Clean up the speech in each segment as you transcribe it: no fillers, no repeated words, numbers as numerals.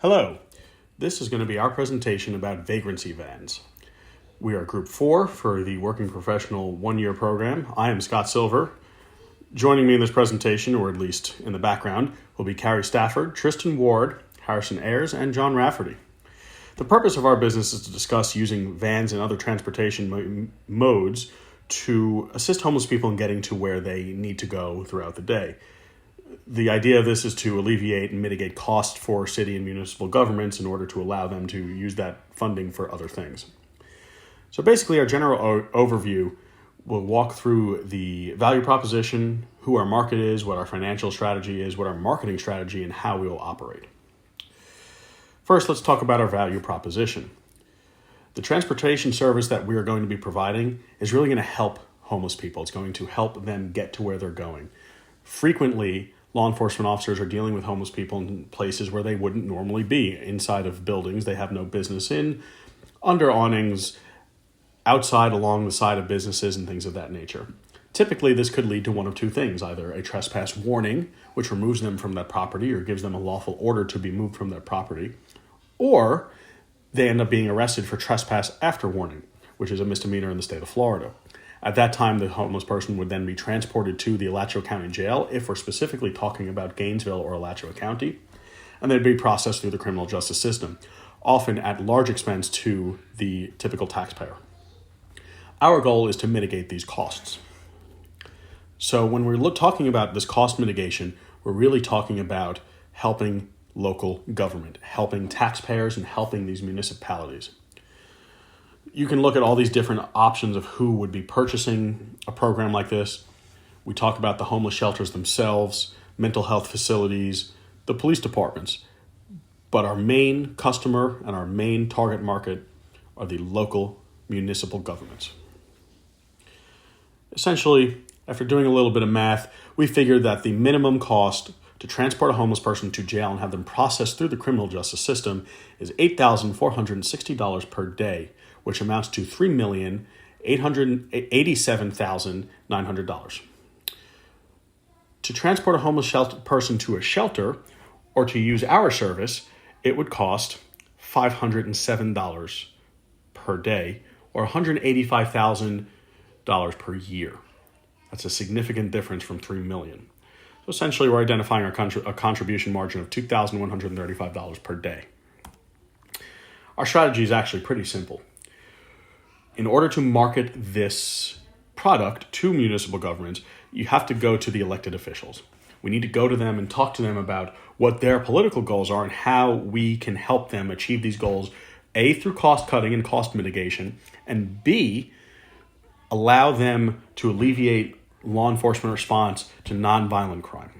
Hello, this is going to be our presentation about vagrancy vans. We are Group 4 for the Working Professional 1-year program. I am Scott Silver. Joining me in this presentation, or at least in the background, will be Carrie Stafford, Tristan Ward, Harrison Ayers, and John Rafferty. The purpose of our business is to discuss using vans and other transportation modes to assist homeless people in getting to where they need to go throughout the day. The idea of this is to alleviate and mitigate costs for city and municipal governments in order to allow them to use that funding for other things. So basically, our general overview will walk through the value proposition, who our market is, what our financial strategy is, what our marketing strategy, and how we will operate. First, let's talk about our value proposition. The transportation service that we are going to be providing is really going to help homeless people. It's going to help them get to where they're going. Frequently, law enforcement officers are dealing with homeless people in places where they wouldn't normally be, inside of buildings they have no business in, under awnings, outside along the side of businesses and things of that nature. Typically, this could lead to one of two things, either a trespass warning, which removes them from that property or gives them a lawful order to be moved from that property, or they end up being arrested for trespass after warning, which is a misdemeanor in the state of Florida. At that time, the homeless person would then be transported to the Alachua County Jail, if we're specifically talking about Gainesville or Alachua County, and they'd be processed through the criminal justice system, often at large expense to the typical taxpayer. Our goal is to mitigate these costs. So when we're talking about this cost mitigation, we're really talking about helping local government, helping taxpayers, and helping these municipalities. You can look at all these different options of who would be purchasing a program like this. We talk about the homeless shelters themselves, mental health facilities, the police departments. But our main customer and our main target market are the local municipal governments. Essentially, after doing a little bit of math, we figured that the minimum cost to transport a homeless person to jail and have them processed through the criminal justice system is $8,460 per day, which amounts to $3,887,900. To transport a homeless person to a shelter or to use our service, it would cost $507 per day or $185,000 per year. That's a significant difference from $3 million. So essentially, we're identifying a contribution margin of $2,135 per day. Our strategy is actually pretty simple. In order to market this product to municipal governments, you have to go to the elected officials. We need to go to them and talk to them about what their political goals are and how we can help them achieve these goals, A, through cost cutting and cost mitigation, and B, allow them to alleviate law enforcement response to nonviolent crime.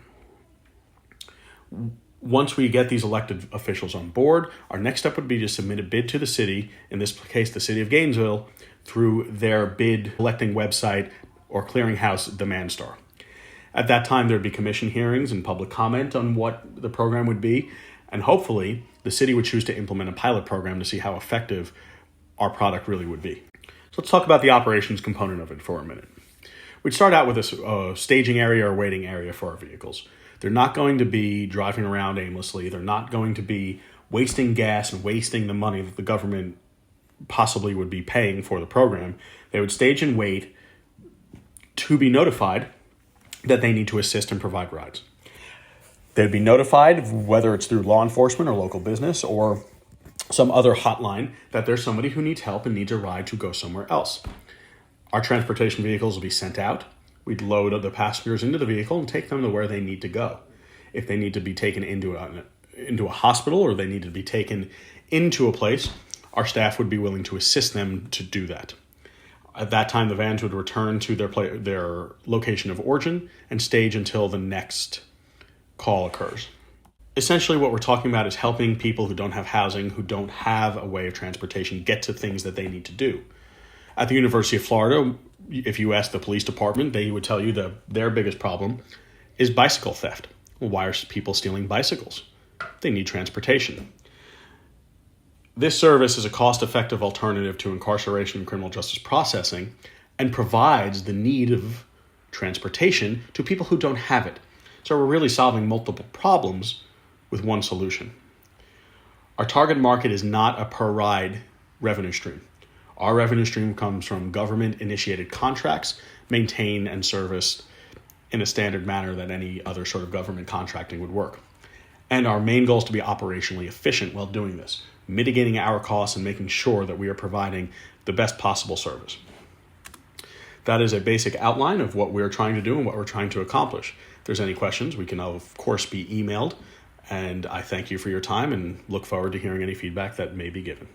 Once we get these elected officials on board, our next step would be to submit a bid to the city, in this case the city of Gainesville, through their bid collecting website or clearinghouse Demand Star. At that time, there would be commission hearings and public comment on what the program would be, and hopefully the city would choose to implement a pilot program to see how effective our product really would be. So let's talk about the operations component of it for a minute. We'd start out with a staging area or waiting area for our vehicles. They're not going to be driving around aimlessly. They're not going to be wasting gas and wasting the money that the government possibly would be paying for the program. They would stage and wait to be notified that they need to assist and provide rides. They'd be notified, whether it's through law enforcement or local business or some other hotline, that there's somebody who needs help and needs a ride to go somewhere else. Our transportation vehicles will be sent out. We'd load the passengers into the vehicle and take them to where they need to go. If they need to be taken into a hospital or they need to be taken into a place, our staff would be willing to assist them to do that. At that time, the vans would return to their location of origin and stage until the next call occurs. Essentially, what we're talking about is helping people who don't have housing, who don't have a way of transportation, get to things that they need to do. At the University of Florida, if you ask the police department, they would tell you that their biggest problem is bicycle theft. Well, why are people stealing bicycles? They need transportation. This service is a cost-effective alternative to incarceration and criminal justice processing and provides the need of transportation to people who don't have it. So we're really solving multiple problems with one solution. Our target market is not a per ride revenue stream. Our revenue stream comes from government-initiated contracts maintained and serviced in a standard manner that any other sort of government contracting would work. And our main goal is to be operationally efficient while doing this, mitigating our costs and making sure that we are providing the best possible service. That is a basic outline of what we're trying to do and what we're trying to accomplish. If there's any questions, we can of course be emailed. And I thank you for your time and look forward to hearing any feedback that may be given.